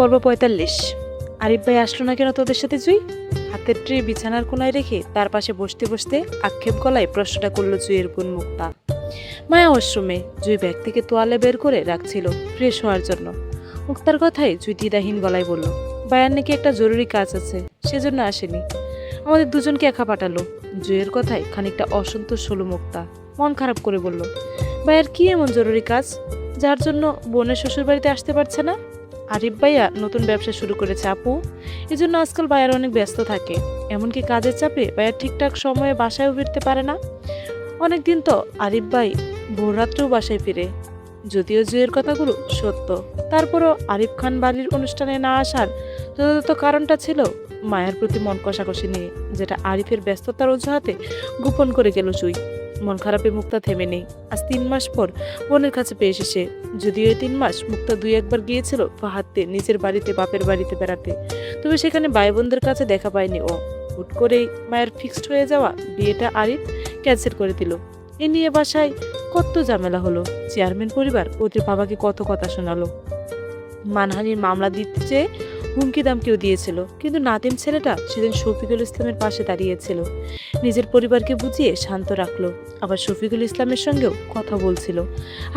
পর্ব ৪৫। আরিফ ভাই আসলো না কেন তোদের সাথে? জুই হাতের ট্রে বিছানার কোনায় রেখে তার পাশে বসতে বসতে আক্ষেপ গলায় প্রশ্নটা করলো জুইয়ের বোন মুক্তা। মায়া ওয়াশরুমে, জুই ব্যাগ থেকে তোয়ালে বের করে রাখছিল ফ্রেশ হওয়ার জন্য। মুক্তার কথায় জুই দ্বিধাহীন গলায় বলল, বায়ার নাকি একটা জরুরি কাজ আছে, সেজন্য আসেনি। আমাদের দুজনকে একা পাঠালো। জুইয়ের কথায় খানিকটা অসন্তোষ হলো মুক্তা। মন খারাপ করে বলল, বায়ার কি এমন জরুরি কাজ যার জন্য বোনের শ্বশুর বাড়িতে আসতে পারছে না? আরিফ ভাইয়া নতুন ব্যবসা শুরু করেছে আপু, এজন্য আজকাল বায়ার অনেক ব্যস্ত থাকে। এমনকি কাজের চাপে বায়ার ঠিকঠাক সময়ে বাসায়ও ফিরতে পারে না। অনেকদিন তো আরিফ ভাই ভোররাত্রেও বাসায় ফিরে। যদিও জুয়ের কথাগুলো সত্য, তারপরও আরিফ খান বাড়ির অনুষ্ঠানে না আসার যথাযথ কারণটা ছিল মায়ের প্রতি মন কষাকষি নিয়ে, যেটা আরিফের ব্যস্ততার অজুহাতে গোপন করে গেল জুই। মন খারাপে মুক্তা থেমে নেই। আজ ৩ মাস পর বোনের কাছে পেয়ে এসেছে। যদিও এই ৩ মাস মুক্তা ২-১ বার গিয়েছিল ফাহাদতে নিজের বাড়িতে বাপের বাড়িতে বেড়াতে, তবে সেখানে ভাই বোনদের কাছে দেখা পায়নি ও। হুট করেই মায়ের ফিক্সড হয়ে যাওয়া বিয়েটা আরিফ ক্যান্সেল করে দিল। এ নিয়ে বাসায় কত ঝামেলা হলো। চেয়ারম্যান পরিবার ওদের বাবাকে কত কথা শোনালো। মানহানির মামলা দিতে চেয়ে হুমকি দামকেও দিয়েছিল, কিন্তু নাদিম ছেলেটা সেদিন শফিকুল ইসলামের পাশে দাঁড়িয়েছিল। নিজের পরিবারকে বুঝিয়ে শান্ত রাখলো। আবার শফিকুল ইসলামের সঙ্গেও কথা বলছিল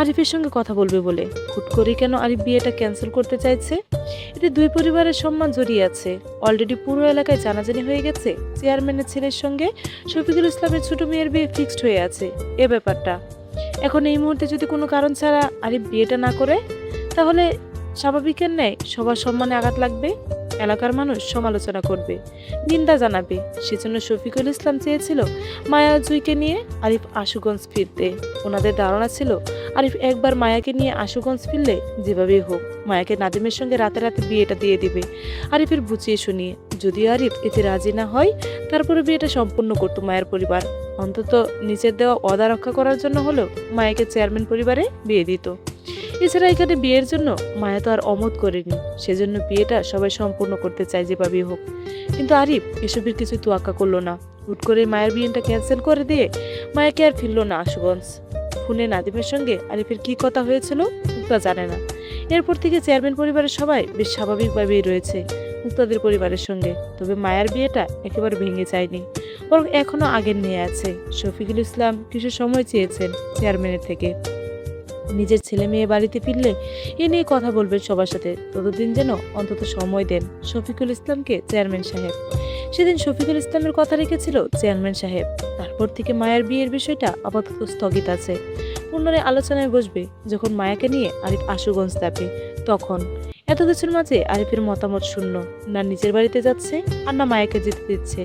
আরিফের সঙ্গে কথা বলবে বলে। হুট করে কেন আরিফ বিয়েটা ক্যান্সেল করতে চাইছে? এতে দুই পরিবারের সম্মান জড়িয়ে আছে। অলরেডি পুরো এলাকায় জানাজানি হয়ে গেছে চেয়ারম্যানের ছেলের সঙ্গে শফিকুল ইসলামের ছোট মেয়ের বিয়ে ফিক্সড হয়ে আছে। এ ব্যাপারটা এখন এই মুহূর্তে যদি কোনো কারণ ছাড়া আরিফ বিয়েটা না করে, তাহলে স্বাভাবিকের ন্যায় সবার সম্মানে আঘাত লাগবে। এলাকার মানুষ সমালোচনা করবে, নিন্দা জানাবে। সেজন্য শফিকুল ইসলাম চেয়েছিল মায়া জুইকে নিয়ে আরিফ আশুগঞ্জ ফিরতে। ওনাদের ধারণা ছিল আরিফ একবার মায়াকে নিয়ে আশুগঞ্জ ফিরলে যেভাবেই হোক মায়াকে নাদিমের সঙ্গে রাতে রাতে বিয়েটা দিয়ে দিবে আরিফের বুঝিয়ে শুনিয়ে। যদি আরিফ এতে রাজি না হয়, তারপরে বিয়েটা সম্পূর্ণ করতো মায়ের পরিবার। অন্তত নিচের দেওয়া ওয়াদা রক্ষা করার জন্য হলেও মায়াকে চেয়ারম্যান পরিবারে বিয়ে দিত। এছাড়া এখানে বিয়ের জন্য মায়া তো আর অমত করেনি, সেজন্য বিয়েটা সবাই সম্পূর্ণ করতে চায় যেভাবেই হোক। কিন্তু আরিফ এসবের কিছু তোয়াক্কা করলো না। হুট করে মায়ের বিয়েটা ক্যান্সেল করে দিয়ে মায়াকে আর ফিরল না আশুগঞ্জ। ফোনে নাদিমের সঙ্গে আরিফের কি কথা হয়েছিল মুক্তা জানে না। এরপর থেকে চেয়ারম্যান পরিবারের সবাই বেশ স্বাভাবিকভাবেই রয়েছে মুক্তাদের পরিবারের সঙ্গে। তবে মায়ের বিয়েটা একেবারে ভেঙে যায়নি, বরং এখনো আগের নিয়ে আছে। শফিকুল ইসলাম কিছু সময় চেয়েছেন চেয়ারম্যানের থেকে। নিজের ছেলে মেয়ে বাড়িতে ফিরলে এ নিয়ে কথা বলবেন সবার সাথে। ততদিন যেন অন্তত সময় দেন শফিকুল ইসলামকে চেয়ারম্যান সাহেব। সেদিন শফিকুল ইসলামের কথা রেখেছিল চেয়ারম্যান সাহেব। তারপর থেকে মায়ের বিয়ের বিষয়টা আপাতত স্থগিত আছে। পুনরায় আলোচনায় বসবে যখন মায়াকে নিয়ে আরিফ আশুগঞ্জ যাবে তখন। এত কিছুর মাঝে আরিফের মতামত শূন্য। না নিজের বাড়িতে যাচ্ছে আর না মায়াকে যেতে দিচ্ছে।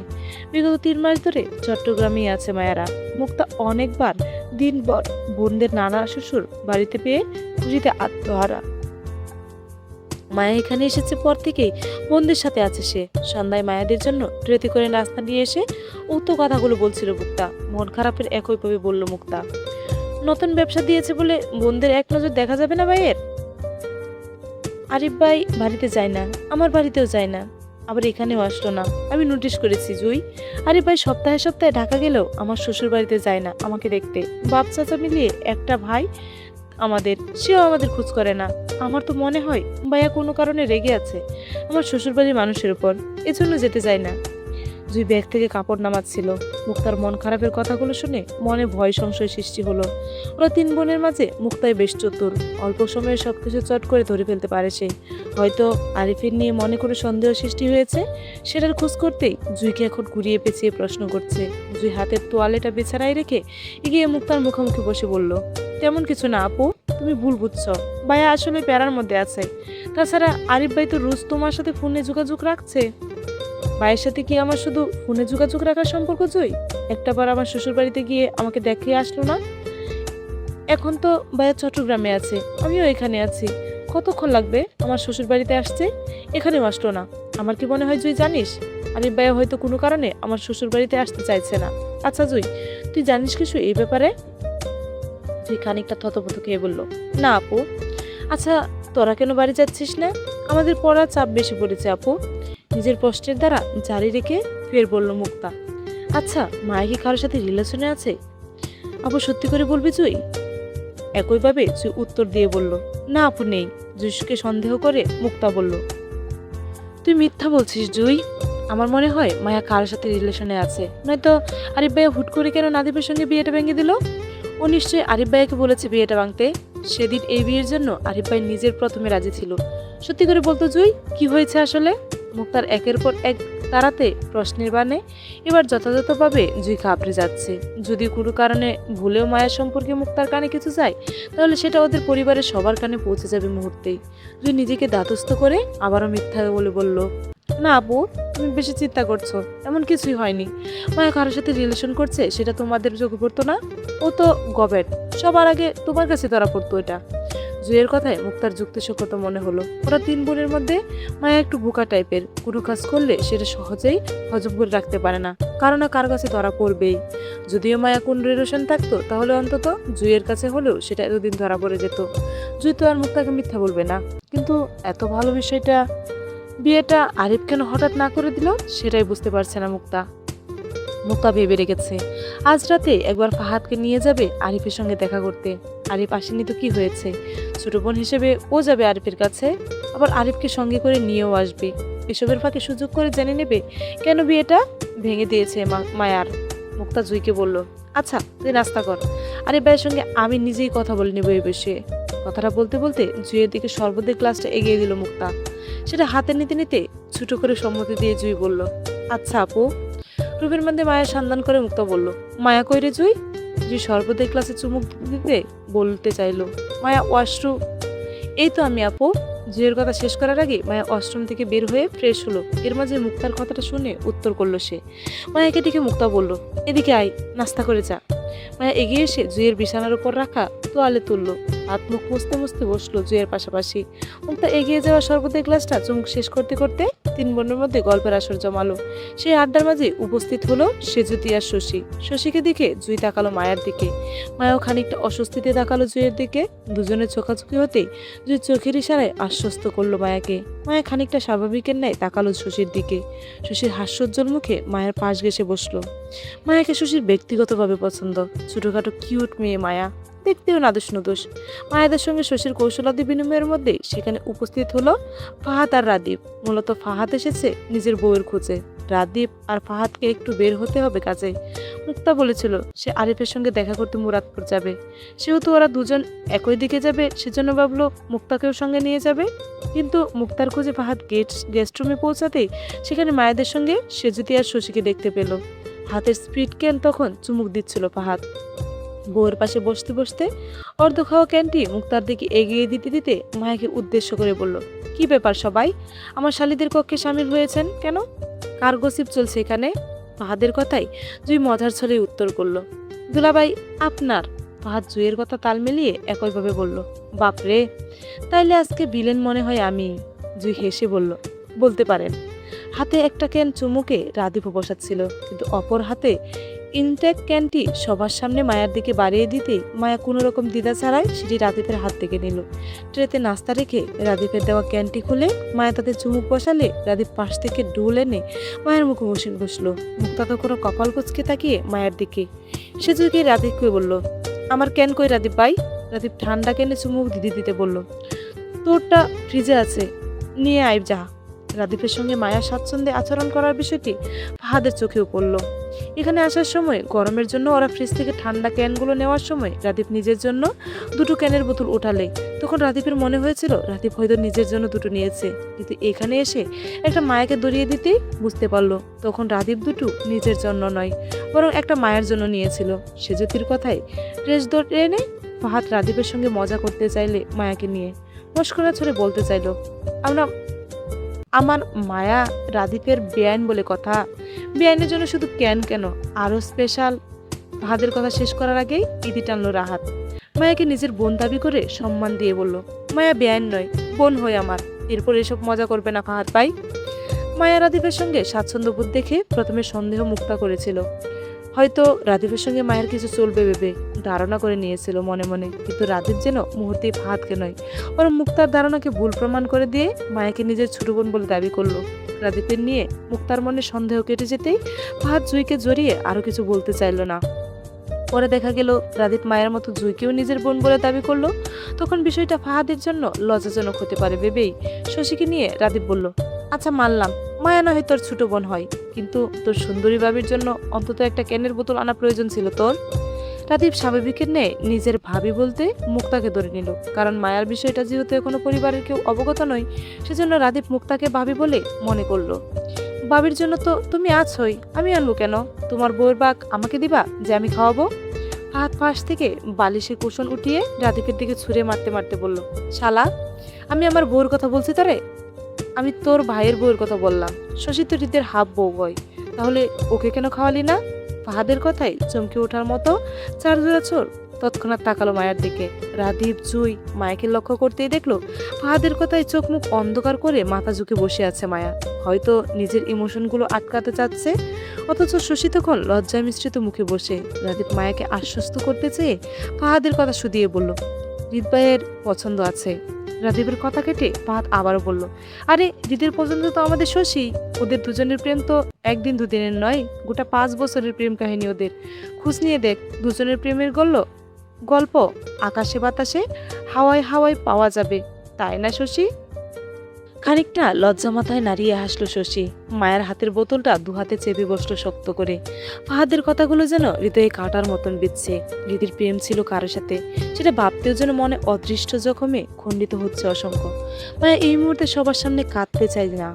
বিগত ৩ মাস ধরে চট্টগ্রামেই আছে মায়ারা। মুক্তা অনেকবার দিনভর বোনদের নানা শ্বশুর বাড়িতে পেয়ে খুশিতে আত্মহারা। মায়া এখানে এসেছে পর থেকেই বোনদের সাথে আছে সে। সন্ধ্যায় মায়াদের জন্য ট্রেতে করে নাস্তা নিয়ে এসে উক্ত কথাগুলো বলছিল মুক্তা। মন খারাপের একইভাবে বলল মুক্তা, নতুন ব্যবসা দিয়েছে বলে বোনদের এক নজর দেখা যাবে না ভাইয়ের? আরিফ ভাই বাড়িতে যায় না, আমার বাড়িতেও যায় না, আবার এখানেও আসলো না। আমি নোটিশ করেছি জুই, আরিফ ভাই সপ্তাহে সপ্তাহে ঢাকা গেলেও আমার শ্বশুর বাড়িতে যায় না আমাকে দেখতে। বাপ চাচা মিলিয়ে একটা ভাই আমাদের, সেও আমাদের খোঁজ করে না। আমার তো মনে হয় ভাইয়া কোনো কারণে রেগে আছে আমার শ্বশুর বাড়ির মানুষের উপর, এজন্য যেতে চায় না। জুই ব্যাগ থেকে কাপড় নামাচ্ছিল। মুক্তার মন খারাপের কথাগুলো শুনে মনে ভয় সংশয় সৃষ্টি হলো। ওরা ৩ বোনের মাঝে মুক্তাই বেশ চতুর। অল্প সময়ে সবকিছু চট করে ধরে ফেলতে পারে সে। হয়তো আরিফের নিয়ে মনে করে সন্দেহ সৃষ্টি হয়েছে, সেটার খোঁজ করতেই জুইকে এখন ঘুরিয়ে পেঁচিয়ে প্রশ্ন করছে। জুই হাতের তোয়ালেটা বিছানায় রেখে এগিয়ে মুক্তার মুখোমুখি বসে বলল, তেমন কিছু না আপু, তুমি ভুল বুঝছো। ভাইয়া আসলে প্যারার মধ্যে আছে। তাছাড়া আরিফ ভাই তো রোজ তোমার সাথে ফোনে যোগাযোগ রাখছে। ভাইয়ের সাথে কি আমার শুধু ফোনে যোগাযোগ রাখার সম্পর্ক জয়ী? একটাবার আমার শ্বশুর বাড়িতে গিয়ে আমাকে দেখে আসলো না? এখন তো ভাইয়া চট্টগ্রামে আছে, আমিও এখানে আছি। কতক্ষণ লাগবে আমার শ্বশুর বাড়িতে আসতে? এখানেও আসলো না। আমার কি মনে হয় জুই জানিস, আরিফ ভাইয়া হয়তো কোনো কারণে আমার শ্বশুর বাড়িতে আসতে চাইছে না। আচ্ছা জুই, তুই জানিস কিছু এই ব্যাপারে? তুই খানিকটা থতমত খেয়ে বলল, না আপু। আচ্ছা তোরা কেন বাড়ি যাচ্ছিস না? আমাদের পড়ার চাপ বেশি পড়েছে আপু, নিজের প্রশ্নের দ্বারা জারি রেখে ফের বলল মুক্তা। আচ্ছা মায়া কি কারোর সাথে রিলেশনে আছে? আপু সত্যি করে বলবি জুই? একইভাবে জুই উত্তর দিয়ে বলল, না আপু নেই। জুইকে সন্দেহ করে মুক্তা বলল, তুই মিথ্যা বলছিস জুই। আমার মনে হয় মায়া কারোর সাথে রিলেশনে আছে, নয়তো আরিফ ভাইয়া হুট করে কেন নাদিফের সঙ্গে বিয়েটা ভেঙে দিল? ও নিশ্চয়ই আরিফ ভাইয়াকে বলেছে বিয়েটা ভাঙতে। সেদিন এই বিয়ের জন্য আরিফ ভাই নিজের প্রথমে রাজি ছিল। সত্যি করে বলতো জুই, কি হয়েছে আসলে? মুক্তার একের পর এক তারাতে প্রশ্নের বানে এবার যথাযথভাবে জুই কাঁপড়ে যাচ্ছে। যদি কোনো কারণে ভুলেও মায়া সম্পর্কে মুক্তার কানে কিছু যায়, তাহলে সেটা ওদের পরিবারের সবার কানে পৌঁছে যাবে মুহূর্তেই। জুই নিজেকে দাতস্থ করে আবারও মিথ্যা বলে বলল, না আপু, তুমি বেশি চিন্তা করছো, এমন কিছুই হয়নি। মায়া কারোর সাথে রিলেশন করছে সেটা তোমাদের চোখে পড়তো না? ও তো গবেট, সবার আগে তোমার কাছে ধরা পড়তো এটা। জুয়ের কথায় মুক্তার যুক্তিসঙ্গত মনে হলো। ওরা তিন বোনের মধ্যে মায়া একটু বোকা টাইপের, কোনো কাজ করলে সেটা সহজেই হজম করে রাখতে পারে না, কারো না কার কাছে ধরা পড়বেই। যদিও মায়া কোন রিলেশন থাকতো, তাহলে অন্তত জুয়ের কাছে হলেও সেটা এতদিন ধরা পড়ে যেত। জুই তো আর মুক্তাকে মিথ্যা বলবে না। কিন্তু এত ভালো বিষয়টা, বিয়েটা আরিফ কেন হঠাৎ না করে দিল, সেটাই বুঝতে পারছে না মুক্তা। মুক্তা ভেবে রেখেছে আজ রাতে একবার ফাহাদকে নিয়ে যাবে আরিফের সঙ্গে দেখা করতে। আরিফ আসেনি তো কি হয়েছে, ছোট বোন হিসেবে ও যাবে আরিফের কাছে, আবার আরিফকে সঙ্গে করে নিয়েও আসবে। এসবের ফাঁকে সুযোগ করে জেনে নেবে কেন বিয়েটা ভেঙে দিয়েছে মায়ার। মুক্তা জুইকে বলল, আচ্ছা তুই নাস্তা কর, আরিফ ভাইয়ের সঙ্গে আমি নিজেই কথা বলে নেবো এই বিষয়ে। কথাটা বলতে বলতে জুইয়ের দিকে শরবতের গ্লাসটা এগিয়ে দিল মুক্তা। সেটা হাতে নিতে নিতে ছোট করে সম্মতি দিয়ে জুই বলল, আচ্ছা আপু। রূপের মধ্যে মায়ের সন্ধান করে মুক্তা বলল, মায়া কই রে জুই? জুই সর্বদাই ক্লাসে চুমুক দিতে বলতে চাইলো, মায়া ওয়াশরুম। এই তো আমি আপু। জুইয়ের কথা শেষ করার আগে মায়া ওয়াশরুম থেকে বের হয়ে ফ্রেশ হলো। এর মাঝে মুক্তার কথাটা শুনে উত্তর করলো সে। মায়াকে দেখে মুক্তা বলল, এদিকে আয়, নাস্তা করে যা। মায়া এগিয়ে এসে জুইয়ের বিছানার উপর রাখা তোয়ালে তুললো। হাত মুখ মুছতে মুছতে বসলো জুইয়ের পাশাপাশি। মুক্তা এগিয়ে যাওয়া শরবতের গ্লাসটা চুমুক শেষ করতে করতে তিন বোনের মধ্যে গল্পের আসর জমালো। সেই আড্ডার মাঝে উপস্থিত হলো সেজুতি আর শশী। শশীকে দেখে জুই তাকালো মায়ার দিকে। মায়াও খানিকটা অস্বস্তিতে তাকালো জুইয়ের দিকে। দুজনের চোখাচোখি হতেই জুই চোখের ইশারায় আশ্বস্ত করলো মায়াকে। মায়া খানিকটা স্বাভাবিকের ন্যায় তাকালো শশীর দিকে। শশীর হাস্যোজ্জ্বল মুখে মায়ের পাশ ঘেঁষে বসলো। মায়াকে শশীর ব্যক্তিগতভাবে পছন্দ। ছোটখাটো কিউট মেয়ে মায়া, দেখতেও নাদুস নুদুস। মায়াদের সঙ্গে শশীর কৌশলাদি বিনিময়ের মধ্যে সেখানে উপস্থিত হলো ফাহাদ আর রাদীপ। মূলত ফাহাদ এসেছে নিজের বউয়ের খোঁজে, রাদীপ আর ফাহাদকে একটু বের হতে হবে কাজে। মুক্তা বলেছিল সে আরিফের সঙ্গে দেখা করতে মুরাদপুর যাবে, সেহেতু ওরা দুজন একই দিকে যাবে, সেজন্য ভাবলো মুক্তাকেও সঙ্গে নিয়ে যাবে। কিন্তু মুক্তার খোঁজে ফাহাদ গেস্ট রুমে পৌঁছাতেই সেখানে মায়েদের সঙ্গে সেজুতি আর শশীকে দেখতে পেল। হাতের স্পিড ক্যান তখন চুমুক দিচ্ছিল ফাহাদ। বউয়ের পাশে বসতে বসতে অর্ধ খাওয়া ক্যানটি মুক্তার দিকে এগিয়ে দিতে দিতে মায়াকে উদ্দেশ্য করে বলল, কি ব্যাপার সবাই, আমার শালীদের কক্ষে সামিল হয়েছেন কেন? কার গসিপ চলছে এখানে? ফাহাদের কথাই জুই মজার ছলে উত্তর করলো, দুলাভাই আপনার। ফাহাদ জুইয়ের কথা তাল মিলিয়ে একইভাবে বলল, বাপরে, তাইলে আজকে ভিলেন মনে হয় আমি। জুই হেসে বলল, বলতে পারেন। হাতে একটা ক্যান চুমুকে রাদীপও বসাচ্ছিল, কিন্তু অপর হাতে ইনটেক ক্যানটি সবার সামনে মায়ার দিকে বাড়িয়ে দিতেই মায়া কোনো রকম দ্বিধা ছাড়াই সেটি রাদীপের হাত থেকে নিল। ট্রেতে নাস্তা রেখে রাদীপের দেওয়া ক্যানটি খুলে মায়া তাতে চুমুক বসালে রাদীপ পাশ থেকে ডুল এনে মায়ের মুখে বসলো। মুক্তা তো কোনো কপাল কুচকে তাকিয়ে মায়ের দিকে। সে যুগে রাদীপকে বলল, আমার ক্যান কই রাদীপ ভাই? রাদীপ ঠান্ডা ক্যানে চুমুক দিতে দিতে বলল, তোরটা ফ্রিজে আছে, নিয়ে আয় যা। রাদীপের সঙ্গে মায়া স্বাচ্ছন্দ্যে আচরণ করার বিষয়টি ফাহাদের চোখেও পড়ল। এখানে আসার সময় গরমের জন্য ওরা ফ্রিজ থেকে ঠান্ডা ক্যানগুলো নেওয়ার সময় রাদীপ নিজের জন্য দুটো ক্যানের বোতল উঠালে তখন রাদীপের মনে হয়েছিল রাদীপ হয়তো নিজের জন্য দুটো নিয়েছে, কিন্তু এখানে এসে একটা মায়াকে দড়িয়ে দিতেই বুঝতে পারলো তখন রাদীপ দুটো নিজের জন্য নয়, বরং একটা মায়ের জন্য নিয়েছিল। সেজুতির কথায় রেশ ধরে এনে ফাহাদ রাদীপের সঙ্গে মজা করতে চাইলে মায়াকে নিয়ে মস্করা ছড়ে বলতে চাইলো, আমার মায়া রাদীপের বেআইন বলে কথা। বেআইনের জন্য শুধু ক্যান কেন, আরো স্পেশাল। ফাহাদের কথা শেষ করার আগেই ইতি টানলো রাহাত। মায়াকে নিজের বোন দাবি করে সম্মান দিয়ে বলল, মায়া বেআইন নয়, বোন হয়ে আমার। এরপর এসব মজা করবে না ফাহাদ ভাই। মায়া রাদীপের সঙ্গে স্বাচ্ছন্দ্যবোধ দেখে প্রথমে সন্দেহ মুক্তা করেছিল, হয়তো রাদীপের সঙ্গে মায়ের কিছু চলবে ভেবে ধারণা করে নিয়েছিল মনে মনে। কিন্তু রাদীপ যেন মুহূর্তেই ফাহাদকে নয়, বরং মুক্তার ধারণাকে ভুল প্রমাণ করে দিয়ে মায়াকে নিজের ছোট বোন বলে দাবি করলো। রাদীপের নিয়ে মুক্তার মনে সন্দেহ কেটে যেতেই ফাহাদ জুইকে জড়িয়ে আরো কিছু বলতে চাইল না। পরে দেখা গেল রাদীপ মায়ের মতো জুইকেও নিজের বোন বলে দাবি করলো। তখন বিষয়টা ফাহাদের জন্য লজ্জাজনক হতে পারে ভেবেই শশীকে নিয়ে রাদীপ বলল, আচ্ছা মানলাম, মায়া নয় তোর ছোট বোন হয়, কিন্তু তোর সুন্দরী ভাবির জন্য অন্তত একটা ক্যানের বোতল আনা প্রয়োজন ছিল তোর। রাদীপ স্বাভাবিকের ন্যায় নিজের ভাবি বলতে মুক্তাকে ধরে নিল, কারণ মায়ার বিষয়টা যেহেতু এখনো পরিবারের কেউ অবগত নয়, সেজন্য রাদীপ মুক্তাকে ভাবি বলে মনে করলো। ভাবির জন্য তো তুমি আছোই, আমি আনবো কেন? তোমার বউয়ের বাঘ আমাকে দিবা যে আমি খাওয়াবো? হাত পাশ থেকে বালিশের কুশন উঠিয়ে রাদীপের দিকে ছুঁড়ে মারতে মারতে বলল, শালা, আমি আমার বউর কথা বলছি তারে? আমি তোর ভাইয়ের বউয়ের কথা বললাম। শশী তো হৃদের হাফ বউ হয়, তাহলে ওকে কেন খাওয়ালি না? ফাহাদের কথায় চমকে ওঠার মতো চার জোড়া চোর তৎক্ষণাৎ তাকালো মায়ের দিকে। রাদীপ জুই মায়াকে লক্ষ্য করতেই দেখলো ফাহাদের কথায় চোখ মুখ অন্ধকার করে মাথা ঝুঁকে বসে আছে মায়া, হয়তো নিজের ইমোশনগুলো আটকাতে চাচ্ছে। অথচ শশী তখন লজ্জায় মিশ্রিত মুখে বসে। রাদীপ মায়াকে আশ্বস্ত করতে চেয়ে ফাহাদের কথা শুধিয়ে বলল, হৃদ ভাইয়ের পছন্দ আছে। রাদীপের কথা কেটে ফাহাদ আবারও বলল, আরে হৃদের পছন্দ তো আমাদের শশী। ওদের দুজনের প্রেম তো একদিন দুদিনের নয়, গোটা 5 বছরের প্রেম কাহিনী ওদের। খোঁজ নিয়ে দেখ, দুজনের প্রেমের গল্প আকাশে বাতাসে হাওয়ায় হাওয়ায় পাওয়া যাবে, তাই না শশী? খানিকটা লজ্জা মাথায় নাড়িয়ে হাসলো শশী। মায়ের হাতের বোতলটা দুহাতে চেপে বসলো শক্ত করে। ফাহাদের কথাগুলো যেন হৃদয়ে কাটার মতন বিচ্ছে। হৃদির প্রেম ছিল কারোর সাথে, সেটা ভাবতেও যেন মনে অদৃষ্ট জখমে খণ্ডিত হচ্ছে অসংখ্য। মায়া এই মুহূর্তে সবার সামনে কাঁদতে চাই না,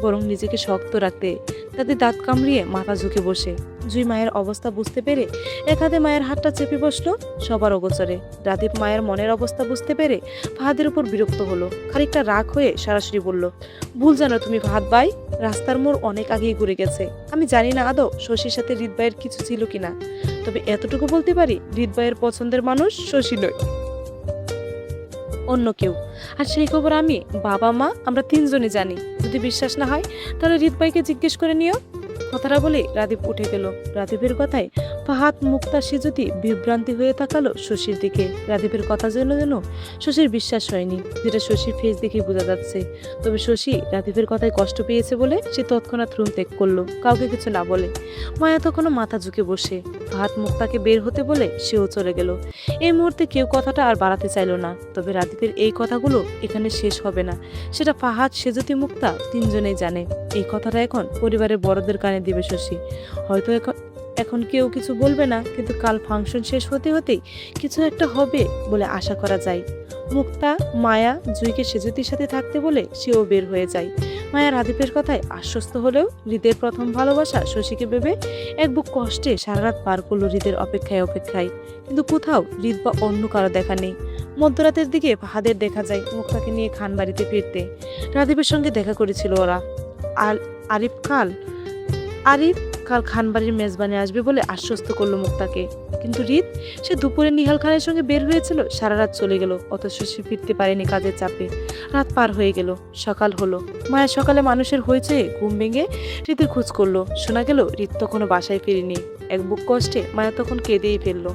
বরং নিজেকে শক্ত রাখতে তাদের দাঁত কামড়িয়ে মাথা ঝুঁকে বসে। জুই মায়ের অবস্থা বুঝতে পেরে এক হাতে মায়ের হাতটা চেপে বসলো সবার অগোচরে। রাদীপ মায়ের মনের অবস্থা বুঝতে পেরে ফাহাদের উপর বিরক্ত হলো। খানিকটা রাগ হয়ে সরাসরি বলল, ভুল জানো তুমি ফাহাদ ভাই, রাস্তার মোড় অনেক আগেই ঘুরে গেছে। আমি জানি না আদৌ শশীর সাথে হৃদ ভাইয়ের কিছু ছিল কিনা, তবে এতটুকু বলতে পারি হৃদ ভাইয়ের পছন্দের মানুষ শশী নয়, অন্য কেউ। আর সেই খবর আমি, বাবা, মা, আমরা 3জনই জানি। যদি বিশ্বাস না হয় তাহলে হৃদ ভাইকে জিজ্ঞেস করে নিও। কথাটা বলে রাদীপ উঠে গেল। রাদীপের কথায় ফাহাদ মুক্তা সেজতি বিভ্রান্তি হয়ে তাকালো শশীর দিকে। রাদীপের কথা যেন শশীর বিশ্বাস হয়নি, যেটা শশীর ফেস দেখে বোঝা যাচ্ছে। তবে শশী রাদীপের কথায় কষ্ট পেয়েছে বলে সে তৎক্ষণাৎ রুম ত্যাগ করলো, কাউকে কিছু না বলে। মায়া তখনও মাথা ঝুঁকে বসে। ফাহাদ মুক্তাকে বের হতে বলে সেও চলে গেল। এই মুহূর্তে কেউ কথাটা আর বাড়াতে চাইল না। তবে রাদীপের এই কথাগুলো এখানে শেষ হবে না, সেটা ফাহাদ, সেজতি, মুক্তা 3জনেই জানে। এই কথাটা এখন পরিবারের বড়দের কানে দিবে শশী। হয়তো এখন কেউ কিছু বলবে না, কিন্তু কাল ফাংশন শেষ হতে হতেই কিছু একটা হবে বলে আশা করা যায়। মুক্তা মায়া জুইকে সেজতির সাথে থাকতে বলে সেও বের হয়ে যায়। মায়া রাদীপের কথায় আশ্বস্ত হলেও হৃদের প্রথম ভালোবাসা শশীকে ভেবে এক বুক কষ্টে সারা রাত পার করলো হৃদের অপেক্ষায়। কিন্তু কোথাও হৃদ বা অন্য কারো দেখা নেই। মধ্যরাতের দিকে ফাহাদের দেখা যায় মুক্তাকে নিয়ে খান বাড়িতে ফিরতে। রাদীপের সঙ্গে দেখা করেছিল ওরা। আরিফ কাল খানবাড়ির মেজবানে আসবে বলে আশ্বস্ত করলো মুক্তাকে। কিন্তু হৃদ, সে দুপুরে নিহাল খানের সঙ্গে বের হয়েছিল, সারা রাত চলে গেল, অথচ সে ফিরতে পারেনি কাজের চাপে। রাত পার হয়ে গেল, সকাল হলো। মায়া সকালে মানুষের হয়েছে ঘুম ভেঙে হৃদের খোঁজ করলো। শোনা গেল হৃদ তখনও বাসায় ফিরেনি। এক বুক কষ্টে মায়া তখন কেঁদেই ফেললো।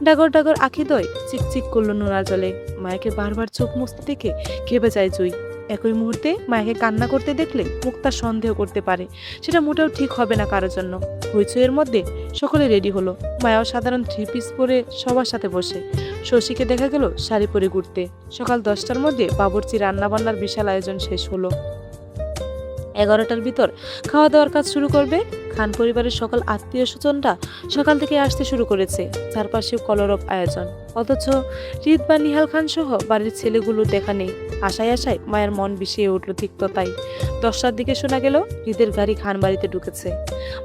ডাগর ডাগর আখিদয় চিকচিক করলো নোনার জলে। মায়াকে বারবার চোখ মুছতে দেখে কেঁপে যায় জুই। একই মুহূর্তে মায়াকে কান্না করতে দেখলে মুক্তা সন্দেহ করতে পারে সেটা মোটেও ঠিক হবে না কারোর জন্য। হইচইয়ের মধ্যে সকলে রেডি হলো। মায়াও সাধারণ 3 পিস পরে সবার সাথে বসে। শশীকে দেখা গেল শাড়ি পরে ঘুরতে। সকাল 10টার মধ্যে বাবুর্চি রান্নাবান্নার বিশাল আয়োজন শেষ হলো। 11টার ভিতর খাওয়া দাওয়ার কাজ শুরু করবে। খান পরিবারের সকল আত্মীয় স্বজনরা সকাল থেকে আসতে শুরু করেছে। চারপাশে কলরব আয়োজন, অথচ হৃদ বা নিহাল খান সহ বাড়ির ছেলেগুলোর দেখা নেই। আশায় আশায় মায়ের মন বিষিয়ে উঠল তিক্ততাই। 10টার দিকে শোনা গেল হৃদের গাড়ি খান বাড়িতে ঢুকেছে।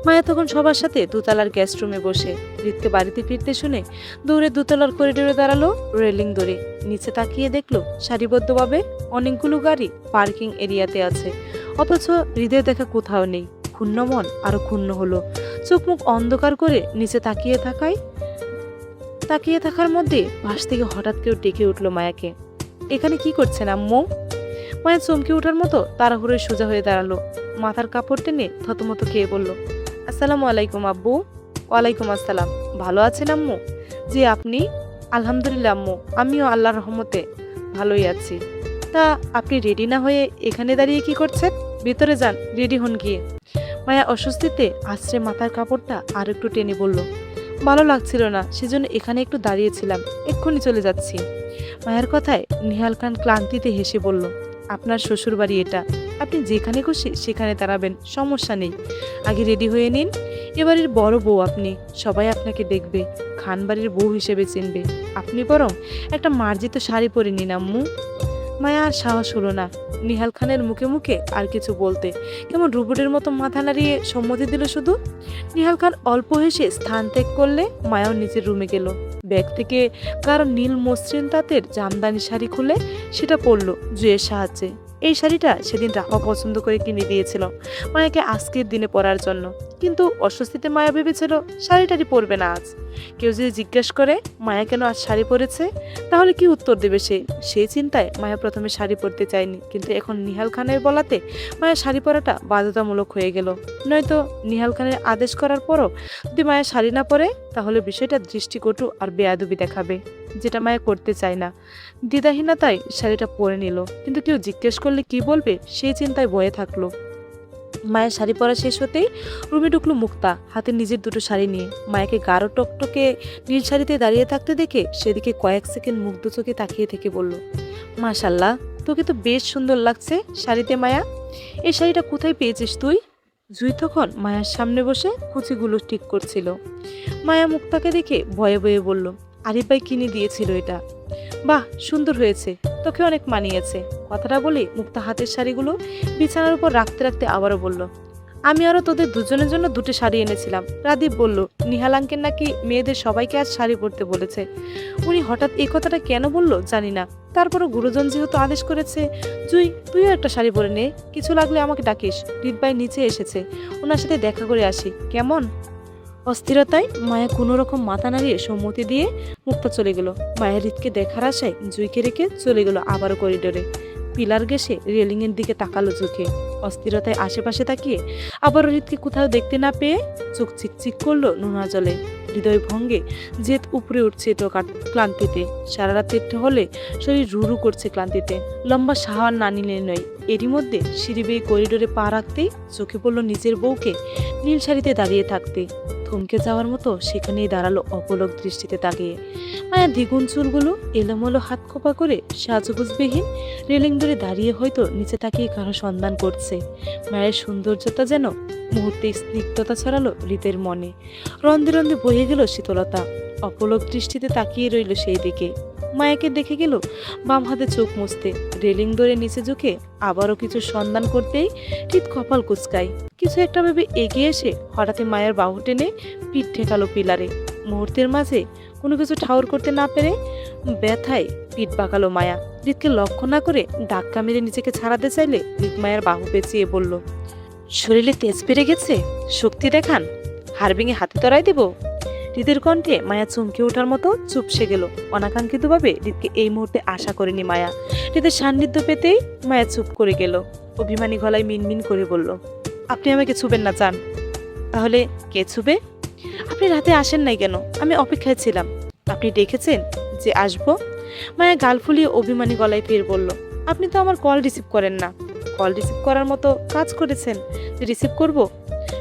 মায়া তখন সবার সাথে দোতলার গেস্ট রুমে বসে। হৃদকে বাড়িতে ফিরতে শুনে দৌড়ে দোতলার করিডোরে দাঁড়ালো, রেলিং ধরে নিচে তাকিয়ে দেখলো সারিবদ্ধভাবে অনেকগুলো গাড়ি পার্কিং এরিয়াতে আছে, অথচ হৃদের দেখা কোথাও নেই। ক্ষুণ্ণ মন আরো ক্ষুণ্ণ হলো। চোখ মুখ অন্ধকার করে নিচে তাকিয়ে থাকার মধ্যে পাশ থেকে হঠাৎ কেউ ডেকে উঠলো মায়াকে। এখানে কি করছেন আম্মু? মায়া চমকে ওঠার মতো তাড়াহুড়োয় সোজা হয়ে দাঁড়ালো। মাথার কাপড় টেনে থতমত খেয়ে বলল, আসসালামু আলাইকুম আব্বু। ওয়ালাইকুম আসসালাম। ভালো আছেন আম্মু? জি, আপনি? আলহামদুলিল্লাহ আম্মু, আমিও আল্লাহর রহমতে ভালোই আছি। তা আপনি রেডি না হয়ে এখানে দাঁড়িয়ে কি করছেন? ভিতরে যান, রেডি হন গিয়ে। মায়া অস্বস্তিতে আশ্রে মাথার কাপড়টা আর একটু টেনে বলল, ভালো লাগছিল না, সেজন্য এখানে একটু দাঁড়িয়েছিলাম, এক্ষুনি চলে যাচ্ছি। মায়ের কথায় নিহাল খান ক্লান্তিতে হেসে বলল, আপনার শ্বশুর বাড়ি এটা, আপনি যেখানে খুশি সেখানে দাঁড়াবেন, সমস্যা নেই। আগে রেডি হয়ে নিন। এবারের বড় বউ আপনি, সবাই আপনাকে দেখবে, খানবাড়ির বউ হিসেবে চিনবে। আপনি বরং একটা মার্জিত শাড়ি পরে নিন আম্মু। মায়া আর সাহস হলো না নিহাল খানের মুখে মুখে আর কিছু বলতে। কেমন রোবটের মতো মাথা নাড়িয়ে সম্মতি দিল শুধু। নিহাল খান অল্প হেসে স্থান ত্যাগ করলে মায়াও নিজের রুমে গেল। ব্যাগ থেকে কারো নীল মসৃণ তাঁতের জামদানি শাড়ি খুলে সেটা পরল জুয়ের সাহায্যে। এই শাড়িটা সেদিন রাফা পছন্দ করে কিনে দিয়েছিল মায়াকে আজকের দিনে পরার জন্য। কিন্তু অস্বস্তিতে মায়া ভেবেছিল শাড়িটারি পরবে না আজ। কেউ যদি জিজ্ঞেস করে মায়া কেন আজ শাড়ি পরেছে, তাহলে কি উত্তর দেবে সে? সেই চিন্তায় মায়া প্রথমে শাড়ি পরতে চায়নি, কিন্তু এখন নিহাল খানের বলাতে মায়া শাড়ি পরাটা বাধ্যতামূলক হয়ে গেল। নয়তো নিহাল খানের আদেশ করার পরও যদি মায়া শাড়ি না পরে, তাহলে বিষয়টা দৃষ্টিকটু আর বেয়াদবি দেখাবে, যেটা মায়া করতে চায় না। দ্বিধাহীনতায় শাড়িটা পরে নিল, কিন্তু কেউ জিজ্ঞেস করলে কি বলবে সেই চিন্তায় বয়ে থাকলো। মায়ের শাড়ি পরা শেষ হতেই রুমে ঢুকলো মুক্তা, হাতে নিজের দুটো শাড়ি নিয়ে। মায়াকে গাঢ় টকটকে নীল শাড়িতে দাঁড়িয়ে থাকতে দেখে সেদিকে কয়েক সেকেন্ড মুগ্ধ চোখে তাকিয়ে থেকে বলল, মাশাল্লাহ, তোকে তো বেশ সুন্দর লাগছে শাড়িতে মায়া। এই শাড়িটা কোথায় পেয়েছিস তুই? জুই তখন মায়ার সামনে বসে কুচিগুলো ঠিক করছিল। মায়া মুক্তাকে দেখে ভয়ে ভয়ে বলল, আরিফ ভাই কিনে দিয়েছিল এটা। বাহ, সুন্দর হয়েছে, তোকে অনেক মানিয়েছে। কথাটা বলে মুক্তা হাতের শাড়িগুলো বিছানার উপর রাখতে রাখতে আবারও বলল, আমি আরো তোদের দুজনের জন্য দুটো শাড়ি এনেছিলাম। রাদীপ বলল নিহাল আঙ্কেল নাকি মেয়েদের সবাইকে আজ শাড়ি পরতে বলেছে। উনি হঠাৎ এই কথাটা কেন বললো জানি না, তারপরও গুরুজন যেহেতু আদেশ করেছে। জুই, তুইও একটা শাড়ি পরে নে, কিছু লাগলে আমাকে ডাকিস। রিত ভাই নিচে এসেছে, ওনার সাথে দেখা করে আসি, কেমন? অস্থিরতায় মায়া কোনো রকম মাথা নাড়িয়ে সম্মতি দিয়ে মুক্তা চলে গেল। মায়া রিতকে দেখার আশায় জুইকে রেখে চলে গেল আবারও করিডোরে। পিলার ঘেঁষে রেলিংয়ের দিকে তাকালো চোখে। অস্থিরতায় আশেপাশে তাকিয়ে আবারও রিতকে কোথাও দেখতে না পেয়ে চোখ চিকচিক করলো নোনা জলে। হৃদয় ভঙ্গে জেদ উপরে উঠছে তো ক্লান্তিতে। সারা রাতের হলে শরীর রুরু করছে ক্লান্তিতে। লম্বা সাহার না নিলে নয়। এরই মধ্যে সিঁড়ি বেয়ে করিডোরে পা রাখতেই চোখে পড়লো নিজের বউকে নীল শাড়িতে দাঁড়িয়ে থাকতে। থমকে যাওয়ার মতো সেখানেই দাঁড়ালো অপলক দৃষ্টিতে তাকিয়ে। মায়া দ্বিগুণ চুলগুলো এলোমেলো হাত খোপা করে সাজগোজবিহীন রেলিং ধরে দাঁড়িয়ে হয়তো নিচে তাকিয়ে কারো সন্ধান করছে। মায়ের সৌন্দর্যতা যেন মুহূর্তে স্নিগ্ধতা ছড়ালো হৃদের মনে। রন্ধে রন্ধে বয়ে গেল শীতলতা। অপলক দৃষ্টিতে তাকিয়ে রইল সেই দিকে। মায়াকে দেখে গেল বাম হাতে চোখ মুছতে। রেলিং ধরে নিচে ঝুঁকে আবারও কিছু সন্ধান করতেই হৃদ কপাল কুচকায়। কিছু একটা ভেবে এগিয়ে এসে হঠাৎ মায়ের বাহু টেনে পিঠ ঠেকালো পিলারে। মুহূর্তের মাঝে কোনো কিছু ঠাউর করতে না পেরে ব্যথায় পিঠ বাঁকালো মায়া। হৃদকে লক্ষ্য না করে ধাক্কা মেরে নিজেকে ছাড়াতে চাইলে হৃদ মায়ের বাহু পেঁচিয়ে বলল, শরীরে তেজ বেড়ে গেছে, শক্তি দেখান, হাড় ভেঙে হাতে ধরাই দেব। হৃদের কণ্ঠে মায়া চমকে ওঠার মতো চুপসে গেল। অনাকাঙ্ক্ষিতভাবে হৃদকে এই মুহূর্তে আশা করেনি মায়া। হৃদের সান্নিধ্য পেতেই মায়া চুপ করে গেল। অভিমানী গলায় মিনমিন করে বলল, আপনি আমাকে ছুবেন না চান? তাহলে কে ছুবে? আপনি রাতে আসেন নাই কেন? আমি অপেক্ষায় ছিলাম। আপনি ডেকেছেন যে আসবো? মায়া গাল ফুলিয়ে অভিমানী গলায় ফের বলল, আপনি তো আমার কল রিসিভ করেন না। কল রিসিভ করার মতো কাজ করেছেন যে রিসিভ করব?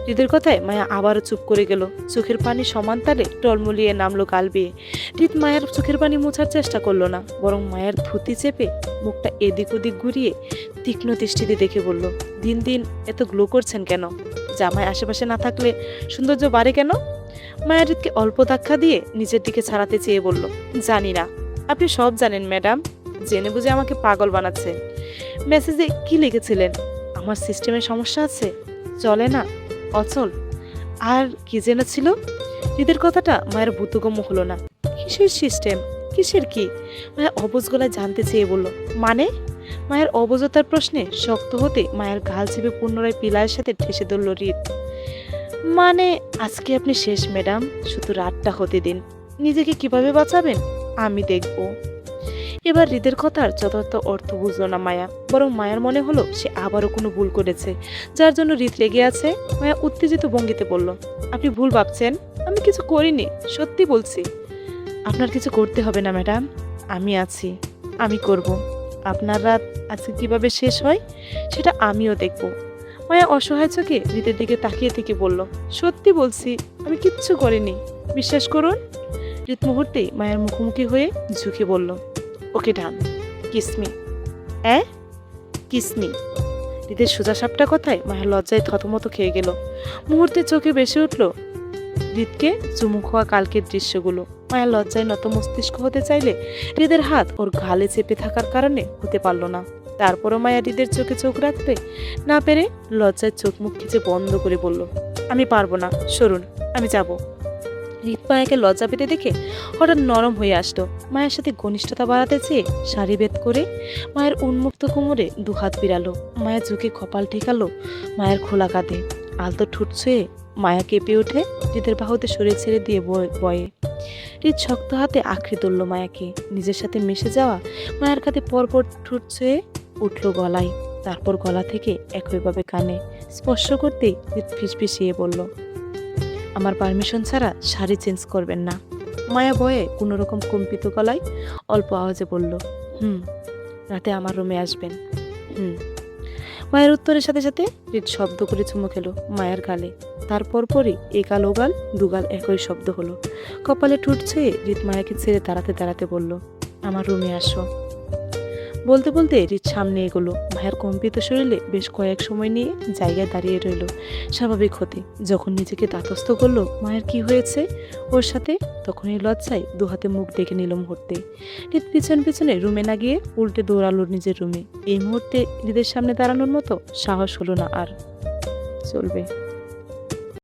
হৃদের কথায় মায়া আবারও চুপ করে গেল। চোখের পানি সমান তালে টলমলিয়ে নামলো গাল বেয়ে। হৃদ মায়ের চোখের পানি মোছার চেষ্টা করলো না, বরং মায়ের ধুতি চেপে মুখটা এদিক ওদিক ঘুরিয়ে তীক্ষ্ণ দৃষ্টিতে দেখে বলল, দিন দিন এত গ্লো করছেন কেন? জামাই আশেপাশে না থাকলে সৌন্দর্য বাড়ে কেন? মায়া হৃদকে অল্প ধাক্কা দিয়ে নিজের দিকে ছাড়াতে চেয়ে বলল, জানি না। আপনি সব জানেন ম্যাডাম, জেনে বুঝে আমাকে পাগল বানাচ্ছেন। মেসেজে কি লিখেছিলেন? আমার সিস্টেমের সমস্যা আছে, চলে না, অচল, আর কি জেনেছিল? হৃদের কথাটা মায়ের বুদ্ধগম্য হলো না। কিসের সিস্টেম, কিসের কি? মায়ের অবুঝ গলায় জানতে চেয়ে বলল, মানে? মায়ের অবুঝতার প্রশ্নে শক্ত হতে মায়ের গাল চেপে পুনরায় পিলায়ের সাথে ঠেসে ধরল হৃদ। মানে আজকে আপনি শেষ ম্যাডাম, শুধু রাতটা হতে দিন। নিজেকে কিভাবে বাঁচাবেন আমি দেখব। এবার হৃদের কথার যথার্থ অর্থ বুঝলো না মায়া, বরং মায়ের মনে হলো সে আবারও কোনো ভুল করেছে, যার জন্য হৃদ রেগে আছে। মায়া উত্তেজিত ভঙ্গিতে বলল, আপনি ভুল ভাবছেন, আমি কিছু করিনি, সত্যি বলছি। আপনার কিছু করতে হবে না ম্যাডাম, আমি আছি, আমি করব। আপনার রাত আজকে কিভাবে শেষ হয় সেটা আমিও দেখব। মায়া অসহায় চোখে হৃদের দিকে তাকিয়ে থেকে বলল, সত্যি বলছি, আমি কিচ্ছু করিনি, বিশ্বাস করুন। হৃদ মুহূর্তেই মায়ের মুখোমুখি হয়ে ঝুঁকে বলল, ওকে ডান, কিসমি। কিসমি। হৃদের সোজা সাপটা কথায় মায়া লজ্জায় থতমত খেয়ে গেল। মুহূর্তে চোখে ভেসে উঠল হৃদকে চুমু খাওয়া কালকের দৃশ্যগুলো। মায়া লজ্জায় নত মস্তিষ্ক হতে চাইলে হৃদের হাত ওর গালে চেপে থাকার কারণে হতে পারল না। তারপরও মায়া হৃদের চোখে চোখ রাখতে না পেরে লজ্জায় চোখ মুখ খিচে বন্ধ করে বলল, আমি পারবো না, সরুন, আমি যাব। হৃদ মায়াকে লজ্জা পেতে দেখে হঠাৎ নরম হয়ে আসলো। মায়ের সাথে ঘনিষ্ঠতা বাড়াতে চেয়ে শাড়ি ভেদ করে মায়ের উন্মুক্ত কোমরে দুহাত বিড়ালো। মায়া ঝুঁকে কপাল ঠেকালো মায়ের খোলা কাঁধে। আলতো ঠোঁট ছুঁয়ে মায়া কেঁপে উঠে হৃদের বাহুতে সরিয়ে ছেড়ে দিয়ে বয়ে। হৃদ শক্ত হাতে আঁকড়ে ধরল মায়াকে। নিজের সাথে মিশে যাওয়া মায়ের কাঁধে পরপর ঠোঁট ছুঁয়ে উঠল গলায়, তারপর গলা থেকে একইভাবে কানে স্পর্শ করতেই হৃদ ফিসফিসিয়ে বলল, আমার পারমিশন ছাড়া শাড়ি চেঞ্জ করবেন না। মায়া ভয়ে কোনোরকম কম্পিত গলায় অল্প আওয়াজে বলল, রাতে আমার রুমে আসবেন। মায়ের উত্তরের সাথে সাথে হৃদ শব্দ করে চুমু খেলো মায়ের গালে। তারপর পরই এগাল ওগাল দুগাল একই শব্দ হলো। কপালে ঠোঁট ছুঁয়ে হৃদ মায়াকে ছেড়ে দাঁড়াতে দাঁড়াতে বলল, আমার রুমে আসো। বলতে বলতে হৃদ সামনে এগোলো। মায়ের কম্পিত শরীরে বেশ কয়েক সময় নিয়ে জায়গায় দাঁড়িয়ে রইল স্বাভাবিক হতে। যখন নিজেকে তাতস্থ করলো মায়ের কি হয়েছে ওর সাথে, তখনই লজ্জায় দুহাতে মুখ ডেকে নিল মুহূর্তে। হৃদ পিছন পিছনে রুমে না গিয়ে উল্টে দৌড়ালো নিজের রুমে। এই মুহূর্তে হৃদের সামনে দাঁড়ানোর মতো সাহস হলো না আর। চলবে।